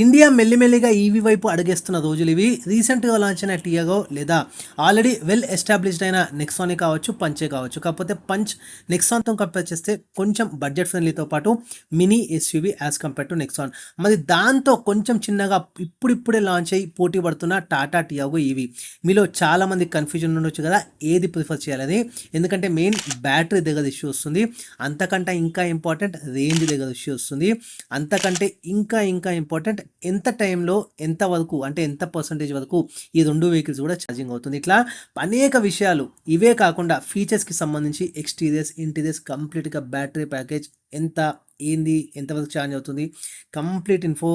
India మెల్లిమెల్లిగా EV వైపు అడుగేస్తున్న రోజులు ఇవి. రీసెంట్గా లాంచ్ అయిన టియాగో లేదా ఆల్రెడీ వెల్ ఎస్టాబ్లిష్డ్ అయిన నెక్సానే కావచ్చు, పంచే కావచ్చు. కాకపోతే పంచ్ నెక్సాన్తో కంపేర్ చేస్తే కొంచెం బడ్జెట్ ఫ్రెండ్లీతో పాటు mini SUV as compare to Nexon. మరి దాంతో కొంచెం చిన్నగా ఇప్పుడిప్పుడే లాంచ్ అయ్యి పోటీ పడుతున్న టాటా టియాగో ఈవీ. మీలో చాలామంది కన్ఫ్యూజన్ ఉండొచ్చు కదా, ఏది ప్రిఫర్ చేయాలని. ఎందుకంటే మెయిన్ బ్యాటరీ దగ్గర ఇష్యూ వస్తుంది, అంతకంటే ఇంకా ఇంపార్టెంట్ రేంజ్ దగ్గర ఇష్యూ వస్తుంది, అంతకంటే ఇంకా ఇంకా ఇంపార్టెంట్ ఎంత టైంలో ఎంత వరకు అంటే ఎంత పర్సంటేజ్ వరకు ఈ రెండు వెహికల్స్ కూడా ఛార్జింగ్ అవుతుంది. ఇట్లా అనేక విషయాలు. ఇవే కాకుండా ఫీచర్స్కి సంబంధించి ఎక్స్టీరియర్స్, ఇంటీరియర్స్, కంప్లీట్గా బ్యాటరీ ప్యాకేజ్ ఎంత, ఏంది, ఎంతవరకు ఛార్జ్ అవుతుంది, complete info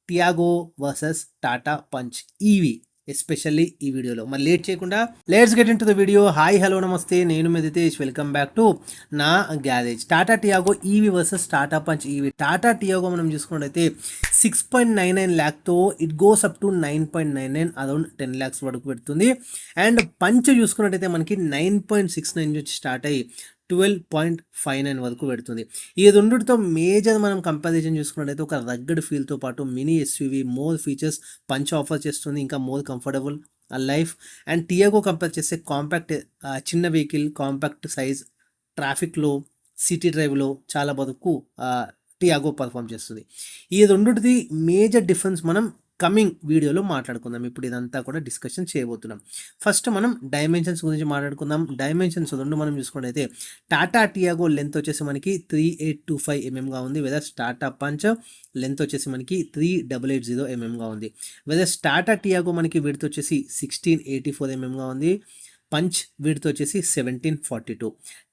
Tiago versus Tata Punch EV especially ఈ వీడియోలో. మరి లేట్ చేయకుండా let's get in to the video. Hi, hello, నమస్తే, నేను మెదితేష్. వెల్కమ్ బ్యాక్ టు నా garage. Tata Tiago EV versus Tata Punch EV. Tata Tiago మనం చూసుకున్నట్టయితే 6.99 ల్యాక్తో it goes up to 9.99, around 10 lakhs వరకు పెడుతుంది. అండ్ పంచ్ చూసుకున్నట్టయితే మనకి 9.69 నుంచి స్టార్ట్ అయ్యి 12.59 వరకు పెడుతుంది. ఈ రెండుతో మేజర్ మనం కంపారిజన్ చూసుకున్నట్టయితే ఒక రగ్గడ్ ఫీల్తో పాటు mini SUV more features punch offer చేస్తుంది, ఇంకా more comfortable life. And Tiago compare చేస్తే కాంపాక్ట్, చిన్న వెహికల్, కాంపాక్ట్ సైజ్, ట్రాఫిక్లో, సిటీ డ్రైవ్లో చాలా వరకు టియాగో పర్ఫామ్ చేస్తుంది. ఈ రెండుది మేజర్ డిఫరెన్స్ మనం కమింగ్ వీడియోలో మాట్లాడుకుందాం. ఇప్పుడు ఇదంతా కూడా డిస్కషన్ చేయబోతున్నాం. ఫస్ట్ మనం డైమెన్షన్స్ గురించి మాట్లాడుకుందాం. డైమెన్షన్స్ రెండు మనం చూసుకున్నట్టయితే టాటా టియాగో లెంత్ వచ్చేసి మనకి 3825 ఎంఎంగా ఉంది, వెదర్ టాటా పంచ్ లెంత్ వచ్చేసి మనకి 3880 ఎంఎంగా ఉంది. వెదర్ టాటా టియాగో మనకి విడ్త్ వచ్చేసి 1684 ఎంఎంగా ఉంది, పంచ్ విడ్త్ వచ్చేసి 1742.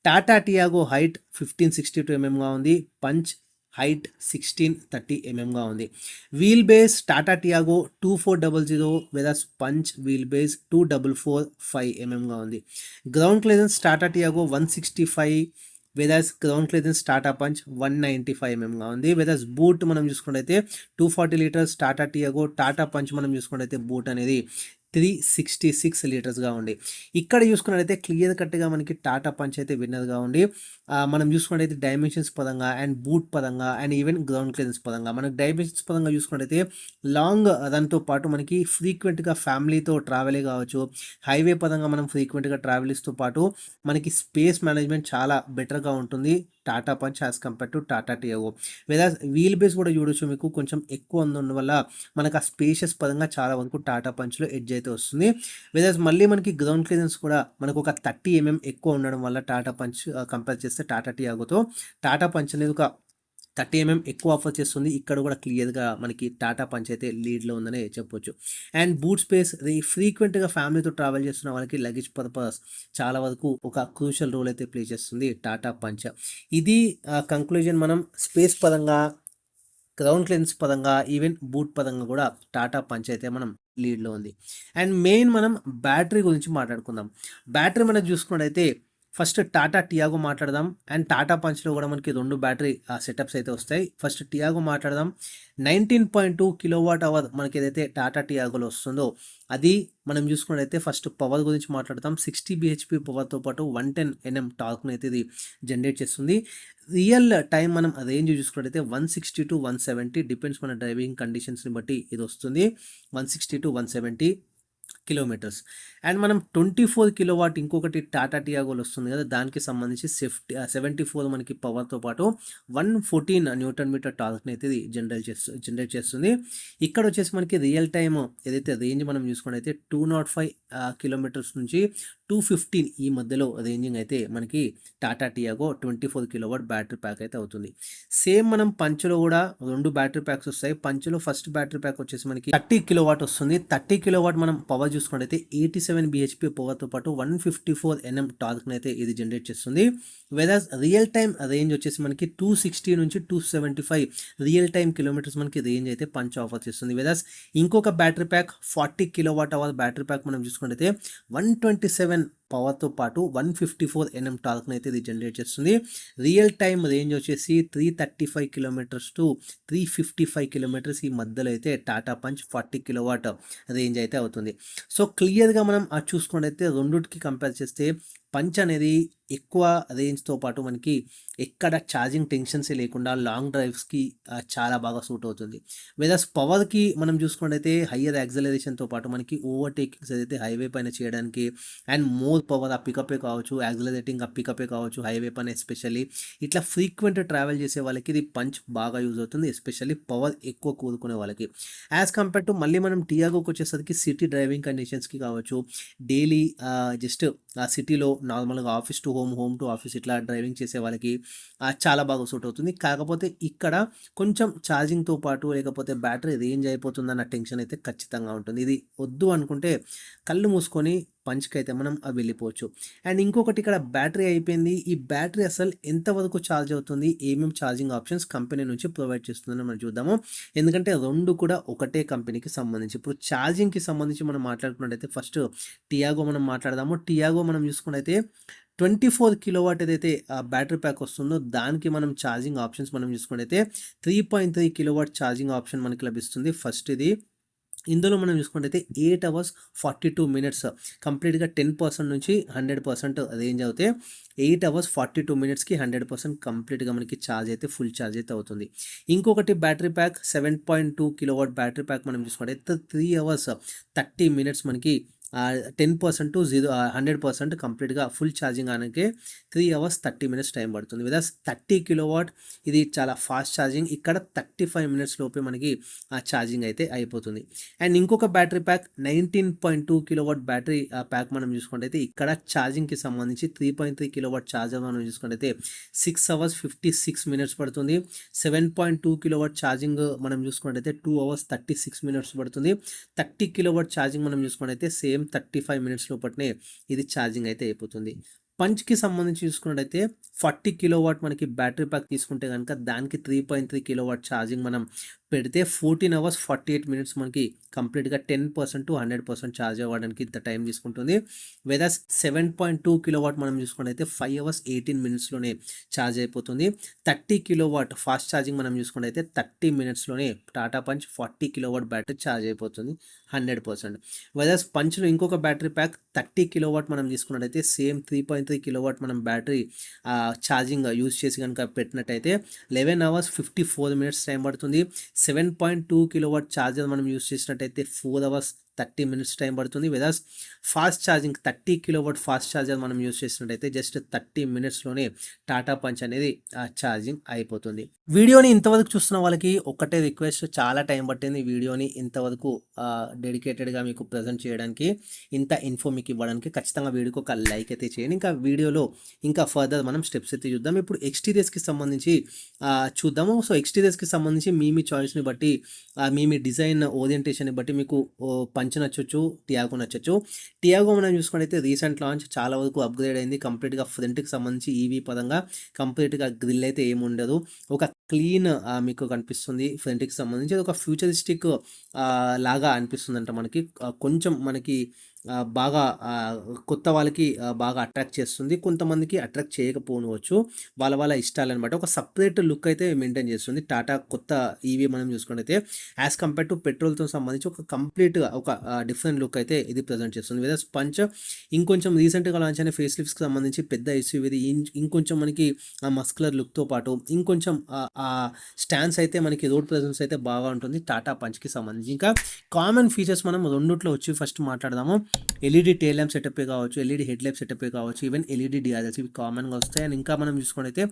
టాటా టియాగో హైట్ 1562 ఎంఎంగా ఉంది, పంచ్ హైట్ 1630 ఎంఎంగా ఉంది. Wheel base Tata Tiago 2400, whereas Punch wheel base 2445 ఎంఎంగా ఉంది. Ground clearance Tata Tiago 165, whereas ground clearance Tata Punch 195 ఎంఎంగా ఉంది. వెదర్స్ బూట్ మనం చూసుకున్నట్టయితే 240 litres Tata Tiago, Tata Punch మనం చూసుకున్నట్టయితే బూట్ అనేది 366 లీటర్స్గా ఉండి. ఇక్కడ చూసుకున్నట్టయితే క్లియర్ కట్గా మనకి టాటా పంచ్ అయితే విన్నర్గా ఉండి, మనం చూసుకున్నట్టయితే డైమెన్షన్స్ పరంగా అండ్ బూట్ పరంగా అండ్ ఈవెన్ గ్రౌండ్ క్లియరెన్స్ పరంగా మనకి డైమెన్షన్స్ పరంగా చూసుకున్నట్టయితే లాంగ్ రన్తో పాటు మనకి ఫ్రీక్వెంట్గా ఫ్యామిలీతో ట్రావెలే కావచ్చు, హైవే పరంగా మనం ఫ్రీక్వెంట్గా ట్రావెల్స్తో పాటు మనకి స్పేస్ మేనేజ్మెంట్ చాలా బెటర్గా ఉంటుంది Tata punch as compare to Tata Tiago. వేరే వీల్ బేస్ కూడా చూడొచ్చు, మీకు కొంచెం ఎక్కువ ఉండడం వల్ల మనకు ఆ స్పేషియస్ పరంగా చాలా వరకు టాటా పంచ్లో ఎడ్జ్ అయితే వస్తుంది. వేరే మళ్ళీ మనకి గ్రౌండ్ క్లియరెన్స్ కూడా మనకు ఒక 30 ఎంఎం ఎక్కువ ఉండడం వల్ల టాటా పంచ్ కంపేర్ చేస్తే టాటా టియాగోతో టాటా పంచ్ అనేది ఒక 30 ఎంఎం ఎక్కువ ఆఫర్ చేస్తుంది. ఇక్కడ కూడా క్లియర్గా మనకి టాటా పంచ్ అయితే లీడ్లో ఉందని చెప్పొచ్చు. అండ్ బూట్ స్పేస్ ఫ్రీక్వెంట్గా ఫ్యామిలీతో ట్రావెల్ చేస్తున్న వాళ్ళకి లగేజ్ పర్పస్ చాలా వరకు ఒక క్రూషియల్ రోల్ అయితే ప్లే చేస్తుంది టాటా పంచ్. ఇది కంక్లూజన్. మనం స్పేస్ పరంగా, గ్రౌండ్ క్లియరెన్స్ పరంగా, ఈవెన్ బూట్ పరంగా కూడా టాటా పంచ్ అయితే మనం లీడ్లో ఉంది. అండ్ మెయిన్ మనం బ్యాటరీ గురించి మాట్లాడుకుందాం. బ్యాటరీ మనం చూసుకున్నట్టయితే ఫస్ట్ టాటా టియాగో మాట్లాడదాం. అండ్ టాటా పంచ్లో కూడా మనకి రెండు బ్యాటరీ సెటప్స్ అయితే వస్తాయి. ఫస్ట్ టియాగో మాట్లాడదాం. 19.2 kWh మనకి ఏదైతే టాటా టియాగోలో వస్తుందో అది మనం చూసుకున్నట్టయితే ఫస్ట్ పవర్ గురించి మాట్లాడతాం. 60 bhp పవర్తో పాటు 110 Nm టార్క్ని అయితే ఇది జనరేట్ చేస్తుంది. రియల్ టైం మనం రేంజ్ చూసుకున్నట్టయితే 160 to 170 డిపెండ్స్ మన డ్రైవింగ్ కండిషన్స్ని బట్టి ఇది వస్తుంది, 160 to 170 కిలోమీటర్స్. అండ్ మనం 24 kW ఇంకొకటి టాటా టియాగోలో వస్తుంది కదా, దానికి సంబంధించి 74 మనకి పవర్తో పాటు 114 న్యూటన్ మీటర్ టార్క్ని అయితే ఇది జనరేట్ చేస్తుంది. ఇక్కడ వచ్చేసి మనకి రియల్ టైమ్ ఏదైతే రేంజ్ మనం చూసుకున్నట్టయితే 205 కిలోమీటర్స్ నుంచి 215 ఈ మధ్యలో రేంజింగ్ అయితే మనకి Tata Tiago 24 kW battery pack అయితే అవుతుంది. సేమ్ మనం పంచ్లో కూడా రెండు బ్యాటరీ ప్యాక్స్ వస్తాయి. పంచ్లో ఫస్ట్ బ్యాటరీ ప్యాక్ వచ్చేసి మనకి 30 kW వస్తుంది. 30 kW మనం పవర్ చూసుకున్నట్టయితే 87 bhp పవర్తో పాటు 154 Nm టార్క్ని అయితే ఇది జనరేట్ చేస్తుంది. వెదర్ రియల్ టైమ్ రేంజ్ వచ్చేసి మనకి 260 నుంచి 275 రియల్ టైమ్ కిలోమీటర్స్ మనకి రేంజ్ అయితే పంచ్ ఆఫర్ చేస్తుంది. వెదర్ ఇంకొక battery pack 40 kWh battery pack మనం చూసుకున్నట్టయితే 127 పవర్తో పాటు 154 Nm టార్క్ని అయితే ఇది జనరేట్ చేస్తుంది. రియల్ టైమ్ రేంజ్ వచ్చేసి 335 కిలోమీటర్స్ టు 355 కిలోమీటర్స్ ఈ మధ్యలో అయితే టాటా పంచ్ 40 kW రేంజ్ అయితే అవుతుంది. సో క్లియర్గా మనం చూసుకున్నట్టయితే రెండుకి కంపేర్ చేస్తే పంచ్ అనేది ఎక్కువ రేంజ్తో పాటు మనకి ఎక్కడ ఛార్జింగ్ టెన్షన్సే లేకుండా లాంగ్ డ్రైవ్స్కి చాలా బాగా సూట్ అవుతుంది. వెదర్స్ పవర్కి మనం చూసుకున్నట్టయితే హయ్యర్ యాక్సలరేషన్తో పాటు మనకి ఓవర్టేకింగ్స్ ఏదైతే హైవే పైన చేయడానికి అండ్ మోర్ పవర్ ఆ పికపే కావచ్చు, యాక్సలరేటింగ్ ఆ పికపే కావచ్చు, హైవే పైన ఎస్పెషల్లీ ఇట్లా ఫ్రీక్వెంట్ ట్రావెల్ చేసే వాళ్ళకి ఇది పంచ్ బాగా యూజ్ అవుతుంది, ఎస్పెషల్లీ పవర్ ఎక్కువ కోరుకునే వాళ్ళకి. యాజ్ కంపేర్ టు మళ్ళీ మనం టియాగోకి వచ్చేసరికి సిటీ డ్రైవింగ్ కండిషన్స్కి కావచ్చు, డైలీ జస్ట్ ఆ సిటీలో నార్మల్గా office to home, home to office ఇట్లా డ్రైవింగ్ చేసే వాళ్ళకి చాలా బాగా సూట్ అవుతుంది. కాకపోతే ఇక్కడ కొంచెం ఛార్జింగ్తో పాటు లేకపోతే బ్యాటరీ రేంజ్ అయిపోతుందన్న టెన్షన్ అయితే ఖచ్చితంగా ఉంటుంది. ఇది వద్దు అనుకుంటే కళ్ళు మూసుకొని పంచ్కి అయితే మనం వెళ్ళిపోవచ్చు. అండ్ ఇంకొకటి ఇక్కడ బ్యాటరీ అయిపోయింది. ఈ బ్యాటరీ అసలు ఎంతవరకు ఛార్జ్ అవుతుంది, ఏమేమి ఛార్జింగ్ ఆప్షన్స్ కంపెనీ నుంచి ప్రొవైడ్ చేస్తుందని మనం చూద్దాము. ఎందుకంటే రెండు కూడా ఒకటే కంపెనీకి సంబంధించి. ఇప్పుడు ఛార్జింగ్కి సంబంధించి మనం మాట్లాడుకున్నట్టయితే ఫస్ట్ టియాగో మనం మాట్లాడదాము. టియాగో మనం చూసుకున్నట్టయితే 24 కిలోవాట్ ఏదైతే బ్యాటరీ ప్యాక్ వస్తుందో దానికి మనం ఛార్జింగ్ ఆప్షన్స్ మనం చూసుకున్నట్టయితే 3.3 కిలోవాట్ ఛార్జింగ్ ఆప్షన్ మనకి లభిస్తుంది. ఫస్ట్ ఇది ఇందులో మనం చూసుకుంటే 8 అవర్స్ 42 మినిట్స్ కంప్లీట్గా 10% నుంచి 100% రేంజ్ అవుతే 8 అవర్స్ 42 మినిట్స్కి 100% కంప్లీట్గా మనకి ఛార్జ్ అయితే ఫుల్ ఛార్జ్ అయితే అవుతుంది. ఇంకొకటి battery pack 7.2 kilowatt battery pack మనం చూసుకుంటే 3 అవర్స్ 30 మినిట్స్ మనకి 10% టు 100% కంప్లీట్గా ఫుల్ ఛార్జింగ్ అనకే 3 అవర్స్ 30 మినిట్స్ టైం పడుతుంది. విదస్ 30 కిలోవాట్ ఇది చాలా ఫాస్ట్ ఛార్జింగ్, ఇక్కడ 35 మినిట్స్ లోపే మనకి ఆ ఛార్జింగ్ అయితే అయిపోతుంది. అండ్ ఇంకొక battery pack 19.2 kilowatt battery pack మనం చూసుకుంటే ఇక్కడ ఛార్జింగ్కి సంబంధించి 3.3 కిలోవాట్ ఛార్జర్ మనం చూసుకుంటే 6 అవర్స్ 56 మినిట్స్ పడుతుంది. 7.2 కిలోవాట్ ఛార్జింగ్ మనం చూసుకుంటే 2 అవర్స్ 36 మినిట్స్ పడుతుంది. 30 కిలోవాట్ ఛార్జింగ్ మనం చూసుకుంటే సేమ్ 35 మినిట్స్ లోపట్నే ఇది ఛార్జింగ్ అయితే అయిపోతుంది. పంచ్కి సంబంధించి చూసుకున్నట్టయితే 40 కిలోవాట్ మనకి బ్యాటరీ ప్యాక్ తీసుకుంటే కనుక దానికి 3.3 కిలోవాట్ ఛార్జింగ్ మనం పెడితే 14 అవర్స్ 48 మినిట్స్ మనకి కంప్లీట్గా 10% టు 100% ఛార్జ్ అవ్వడానికి ఇంత టైం తీసుకుంటుంది. వెదర్ 7.2 కిలోవాట్ మనం చూసుకుంటే 5 అవర్స్ 18 మినిట్స్లోనే ఛార్జ్ అయిపోతుంది. 30 కిలోవాట్ ఫాస్ట్ ఛార్జింగ్ మనం చూసుకుంటే 30 మినిట్స్లోనే Tata Punch 40 kilowatt battery charge అయిపోతుంది 100%. వెదర్ పంచ్లో ఇంకొక బ్యాటరీ ప్యాక్ 30 కిలోవాట్ మనం తీసుకున్నట్టయితే సేమ్ 3.3 కిలోవాట్ మనం బ్యాటరీ ఛార్జింగ్ యూజ్ చేసి కనుక పెట్టినట్టయితే 11 అవర్స్ 54 మినిట్స్ టైం పడుతుంది. 7.2 కిలోవాట్ ఛార్జర్ మనం యూజ్ చేసినట్టయితే 4 అవర్స్ 30 మినిట్స్ టైం పడుతుంది. Weathers fast charging 30 kilowatt fast charger మనం యూజ్ చేసినట్టయితే జస్ట్ 30 మినిట్స్లోనే టాటా పంచ్ అనేది ఛార్జింగ్ అయిపోతుంది. వీడియోని ఇంతవరకు చూస్తున్న వాళ్ళకి ఒకటే రిక్వెస్ట్, చాలా టైం పట్టింది వీడియోని ఇంతవరకు డెడికేటెడ్గా మీకు ప్రజెంట్ చేయడానికి, ఇంత ఇన్ఫో మీకు ఇవ్వడానికి. ఖచ్చితంగా వీడియోకి ఒక లైక్ అయితే చేయండి. ఇంకా వీడియోలో ఇంకా ఫర్దర్ మనం స్టెప్స్ అయితే చూద్దాం. ఇప్పుడు ఎక్స్టీరియర్స్కి సంబంధించి చూద్దాము. సో ఎక్స్టీరియర్స్కి సంబంధించి మీ చాయిస్ని బట్టి మీ డిజైన్ ఓరియంటేషన్ని బట్టి మీకు పంచ్ నచ్చొచ్చు, టియాగో నచ్చొచ్చు. టియాగో మనం చూసుకుంటే రీసెంట్ లాంచ్ చాలా వరకు అప్గ్రేడ్ అయింది. కంప్లీట్గా ఫ్రంట్కి సంబంధించి ఈవీ పరంగా కంప్లీట్గా గ్రిల్ అయితే ఏమి ఉండదు, ఒక క్లీన్ మీకు కనిపిస్తుంది. ఫ్రంట్కి సంబంధించి అది ఒక ఫ్యూచరిస్టిక్ లాగా అనిపిస్తుంది అంట మనకి. కొంచెం మనకి బాగా కొత్త వాళ్ళకి బాగా అట్రాక్ట్ చేస్తుంది, కొంతమందికి అట్రాక్ట్ చేయకపోవచ్చు, వాళ్ళ ఇష్టాలు అనమాట. ఒక సపరేట్ లుక్ అయితే మెయింటైన్ చేస్తుంది టాటా కొత్త ఈవీ మనం చూసుకుంటే. యాజ్ కంపేర్ టు పెట్రోల్తో సంబంధించి ఒక కంప్లీట్గా ఒక డిఫరెంట్ లుక్ అయితే ఇది ప్రజెంట్ చేస్తుంది. వెదర్ పంచ్ ఇంకొంచెం రీసెంట్గా లాంచ్ అయిన ఫేస్ లిఫ్ట్స్కి సంబంధించి పెద్ద ఎస్యూవీ ఇంకొంచెం మనకి ఆ మస్కులర్ లుక్తో పాటు ఇంకొంచెం ఆ స్టాండ్స్ అయితే మనకి రోడ్ ప్రెజెన్స్ అయితే బాగా ఉంటుంది టాటా పంచ్కి సంబంధించి. ఇంకా కామన్ ఫీచర్స్ మనం రెండిట్లో వచ్చి ఫస్ట్ మాట్లాడదాము. ఎల్ఈడి టెయిల్ ల్యాంప్ సెటప్ కావచ్చు, ఎల్ఈడి హెడ్ ల్యాంప్ సెటప్ కావచ్చు, ఈవెన్ ఎల్ఈడి డిఆర్ఎల్స్ ఇవి కామన్గా వస్తాయి. అండ్ ఇంకా మనం చూసుకుంటే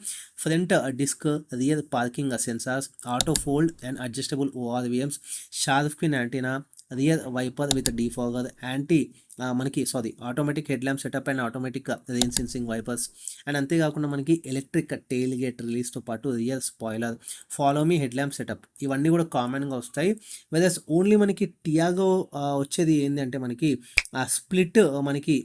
front disc, rear parking sensors, auto fold and adjustable ORVMs, sharp screen antenna, rear wiper with defogger, మనకి automatic head lamp setup and automatic rain sensing wipers. And అంతేకాకుండా మనకి electric tail gate రిలీజ్తో పాటు rear spoiler, follow me head lamp setup, ఇవన్నీ కూడా కామన్గా వస్తాయి. Weathers only మనకి టియాగో వచ్చేది ఏంటంటే మనకి స్ప్లిట్ మనకి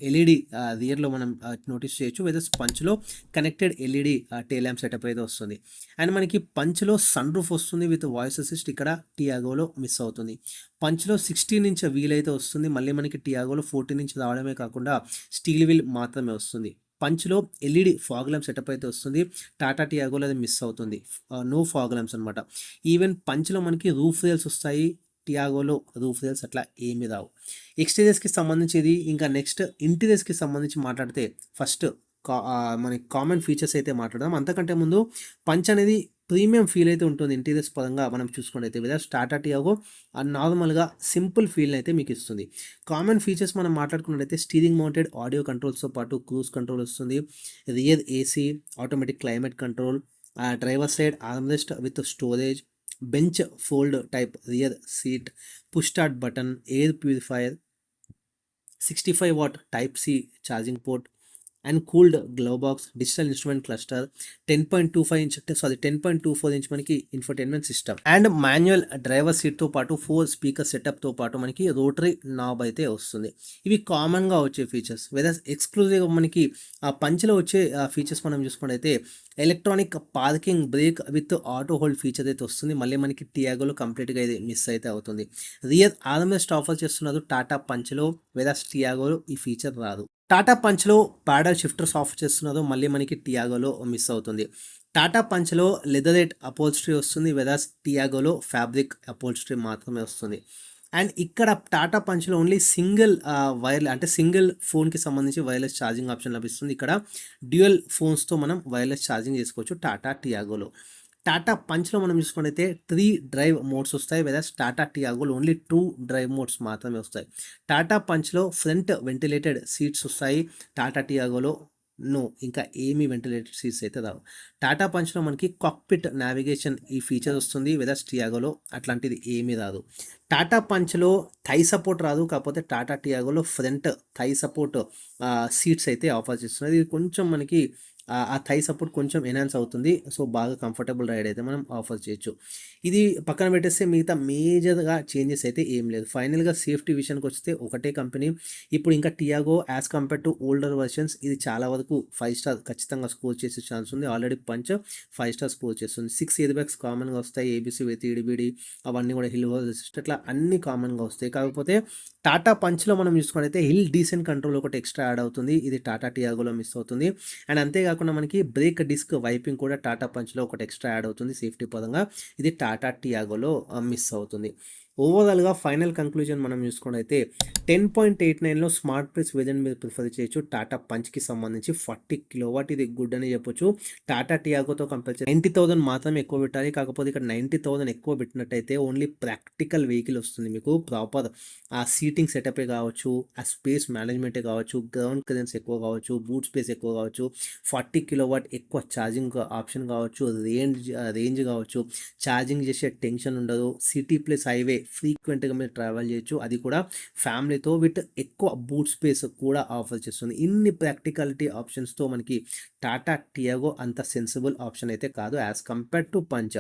ఎల్ఈడి రియర్లో మనం నోటీస్ చేయొచ్చు. వెదర్స్ పంచ్లో connected LED tail lamp setup అయితే వస్తుంది. అండ్ మనకి పంచ్లో సన్ రూఫ్ వస్తుంది విత్ వాయిస్ అసిస్ట్, ఇక్కడ టియాగోలో మిస్ అవుతుంది. పంచ్లో 16 ఇంచ్ వీల్ అయితే వస్తుంది, మళ్ళీ మనకి టియాగోలో 14 ఇంచ్ రావడమే కాకుండా స్టీల్ వీల్ మాత్రమే వస్తుంది. పంచ్లో ఎల్ఈడి ఫాగ్ ల్యాంప్ సెటప్ అయితే వస్తుంది, టాటా టియాగోలో అది మిస్ అవుతుంది, నో ఫాగ్ ల్యాంప్స్ అనమాట. ఈవెన్ పంచ్లో మనకి రూఫ్ రేల్స్ వస్తాయి, టియాగోలో రూఫ్ రేల్స్ అట్లా ఏమీ రావు. ఎక్స్టీరియర్స్కి సంబంధించి ఇది. ఇంకా నెక్స్ట్ ఇంటీరియర్స్కి సంబంధించి మాట్లాడితే ఫస్ట్ మనకి కామన్ ఫీచర్స్ అయితే మాట్లాడదాం. అంతకంటే ముందు పంచ్ అనేది ప్రీమియం ఫీల్ అయితే ఉంటుంది ఇంటీరియర్స్ పరంగా మనం చూసుకున్నట్టయితే. విత్ టాటా టియాగో నార్మల్గా సింపుల్ ఫీల్ అయితే మీకు ఇస్తుంది. కామన్ ఫీచర్స్ మనం మాట్లాడుకున్నట్టయితే స్టీరింగ్ మౌంటెడ్ ఆడియో కంట్రోల్స్తో పాటు క్రూజ్ కంట్రోల్ వస్తుంది, rear AC, automatic climate control, driver side armrest with storage, bench fold type rear seat, push start button, air purifier, 65 watt type C charging port and cooled glove box, digital instrument cluster, 10.25 inch 10.24 inch మనకి infotainment system and manual driver సీట్తో పాటు 4 speaker సెటప్తో పాటు మనకి rotary knob అయితే వస్తుంది. ఇవి కామన్గా వచ్చే ఫీచర్స్. వెదర్ ఎక్స్క్లూజివ్గా మనకి ఆ పంచ్లో వచ్చే ఫీచర్స్ మనం చూసుకున్నట్టయితే electronic parking break with auto hold feature అయితే వస్తుంది. మళ్ళీ మనకి టియాగోలో కంప్లీట్గా ఇది మిస్ అయితే అవుతుంది. రియర్ ఆర్మ్రెస్ట్ ఆఫర్ చేస్తున్నారు టాటా పంచ్లో, వెదర్ టియాగోలో ఈ ఫీచర్ రాదు. టాటా పంచ్లో ప్యాడల్ షిఫ్టర్స్ ఆఫర్ చేస్తున్నారు, మళ్ళీ మనకి టియాగోలో మిస్ అవుతుంది. టాటా పంచ్లో లెదరేట్ అపోల్స్ట్రీ వస్తుంది, వెదర్ టియాగోలో ఫ్యాబ్రిక్ అపోల్స్ట్రీ మాత్రమే వస్తుంది. అండ్ ఇక్కడ టాటా పంచ్లో ఓన్లీ సింగిల్ అంటే సింగిల్ ఫోన్కి సంబంధించి వైర్లెస్ ఛార్జింగ్ ఆప్షన్ లభిస్తుంది. ఇక్కడ డ్యూయల్ ఫోన్స్తో మనం వైర్లెస్ ఛార్జింగ్ చేసుకోవచ్చు టాటా టియాగోలో. టాటా పంచ్లో మనం చూసుకున్నట్టయితే 3 డ్రైవ్ మోడ్స్ వస్తాయి, వెదర్ టాటా టియాగోలో ఓన్లీ 2 డ్రైవ్ మోడ్స్ మాత్రమే వస్తాయి. టాటా పంచ్లో ఫ్రంట్ వెంటిలేటెడ్ సీట్స్ వస్తాయి, టాటా టియాగోలో నో, ఇంకా ఏమీ వెంటిలేటెడ్ సీట్స్ అయితే రావు. టాటా పంచ్లో మనకి కాక్పిట్ నావిగేషన్ ఈ ఫీచర్ వస్తుంది, వెదర్ టియాగోలో అట్లాంటిది ఏమీ రాదు. టాటా పంచ్లో థై సపోర్ట్ రాదు, కాకపోతే టాటా టియాగోలో ఫ్రంట్ థై సపోర్ట్ సీట్స్ అయితే ఆఫర్ చేస్తున్నది. ఇది కొంచెం మనకి ఆ థై సపోర్ట్ కొంచెం ఎన్హాన్స్ అవుతుంది. సో బాగా కంఫర్టబుల్ రైడ్ అయితే మనం ఆఫర్ చేయొచ్చు. ఇది పక్కన పెట్టేస్తే మిగతా మేజర్గా చేంజెస్ అయితే ఏం లేదు. ఫైనల్గా సేఫ్టీ విషయానికి వస్తే ఒకటే కంపెనీ. ఇప్పుడు ఇంకా Tiago as compare to older versions ఇది చాలా వరకు 5 స్టార్ ఖచ్చితంగా స్కోర్ చేసే ఛాన్స్ ఉంది. ఆల్రెడీ పంచ్ 5 స్టార్ స్కోర్ చేస్తుంది. 6 ఎయిర్ బ్యాగ్స్ కామన్గా వస్తాయి, ఏబీసీ విత్ ఈడిబిడి అవన్నీ కూడా హిల్ హోల్ రెసిస్ట్ ఇట్లా అన్ని కామన్గా వస్తాయి. కాకపోతే టాటా పంచ్లో మనం చూసుకున్నట్టయితే హిల్ డీసెంట్ కంట్రోల్ ఒకటి ఎక్స్ట్రా యాడ్ అవుతుంది, ఇది టాటా టియాగోలో మిస్ అవుతుంది. అండ్ అంతేకాకుండా మనకి బ్రేక్ డిస్క్ వైపింగ్ కూడా టాటా పంచ్లో ఒకటి ఎక్స్ట్రా యాడ్ అవుతుంది సేఫ్టీ పరంగా, ఇది టాటా టియాగోలో మిస్ అవుతుంది. ఓవరాల్గా ఫైనల్ కంక్లూజన్ మనం చూసుకున్నట్టయితే 10.89లో స్మార్ట్ ప్లస్ వేరియంట్ మీరు ప్రిఫర్ చేయొచ్చు. టాటా పంచ్కి సంబంధించి 40 కిలోవాట్ ఇది గుడ్ అని చెప్పొచ్చు. టాటా టియాగోతో కంపేర్ చేసి 90,000 మాత్రమే ఎక్కువ పెట్టాలి. కాకపోతే ఇక్కడ 90,000 ఎక్కువ పెట్టినట్టయితే ఓన్లీ ప్రాక్టికల్ వెహికల్ వస్తుంది మీకు. ప్రాపర్ ఆ సీటింగ్ సెటపే కావచ్చు, ఆ స్పేస్ మేనేజ్మెంటే కావచ్చు, గ్రౌండ్ క్లియరెన్స్ ఎక్కువ కావచ్చు, బూట్ స్పేస్ ఎక్కువ కావచ్చు, 40 కిలోవాట్ ఎక్కువ ఛార్జింగ్ ఆప్షన్ కావచ్చు, రేంజ్ కావచ్చు, ఛార్జింగ్ చేసే టెన్షన్ ఉండదు, సిటీ ప్లస్ హైవే ఫ్రీక్వెంట్గా మీరు ట్రావెల్ చేయొచ్చు, అది కూడా ఫ్యామిలీతో విత్ ఎక్కువ బూట్ స్పేస్ కూడా ఆఫర్ చేస్తుంది. ఇన్ని ప్రాక్టికాలిటీ ఆప్షన్స్తో మనకి టాటా టియాగో అంత సెన్సిబుల్ ఆప్షన్ అయితే కాదు యాజ్ కంపేర్ టు పంచ్.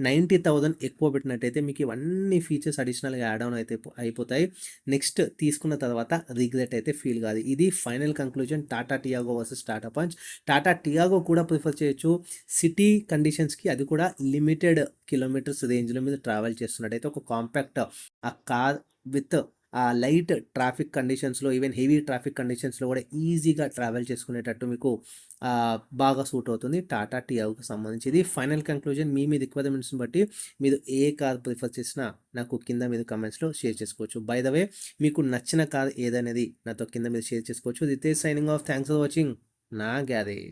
90,000 ఎక్కువ పెట్టినట్టయితే మీకు ఇవన్నీ ఫీచర్స్ అడిషనల్గా యాడ్ ఆన్ అయితే అయిపోతాయి. నెక్స్ట్ తీసుకున్న తర్వాత రిగ్రెట్ అయితే ఫీల్ కాదు. ఇది final conclusion Tata Tiago versus Tata punch. Tata Tiago కూడా ప్రిఫర్ చేయొచ్చు సిటీ కండిషన్స్కి, అది కూడా లిమిటెడ్ కిలోమీటర్స్ రేంజ్లో మీద ట్రావెల్ చేస్తున్నట్టయితే ఒక కాంపాక్ట్ ఆ కార్ విత్ ఆ లైట్ ట్రాఫిక్ కండిషన్స్లో, ఈవెన్ హెవీ ట్రాఫిక్ కండిషన్స్లో కూడా ఈజీగా ట్రావెల్ చేసుకునేటట్టు మీకు బాగా సూట్ అవుతుంది టాటా టియాగోకి సంబంధించి. ఇది ఫైనల్ కంక్లూజన్. మీ రిక్వైర్మెంట్స్ని బట్టి మీరు ఏ కార్ ప్రిఫర్ చేసినా నాకు కింద మీద కమెంట్స్లో షేర్ చేసుకోవచ్చు. బై ద వే మీకు నచ్చిన కార్ ఏదనేది నాతో కింద మీద షేర్ చేసుకోవచ్చు. This is signing off. Thanks for watching నా గ్యారేజ్.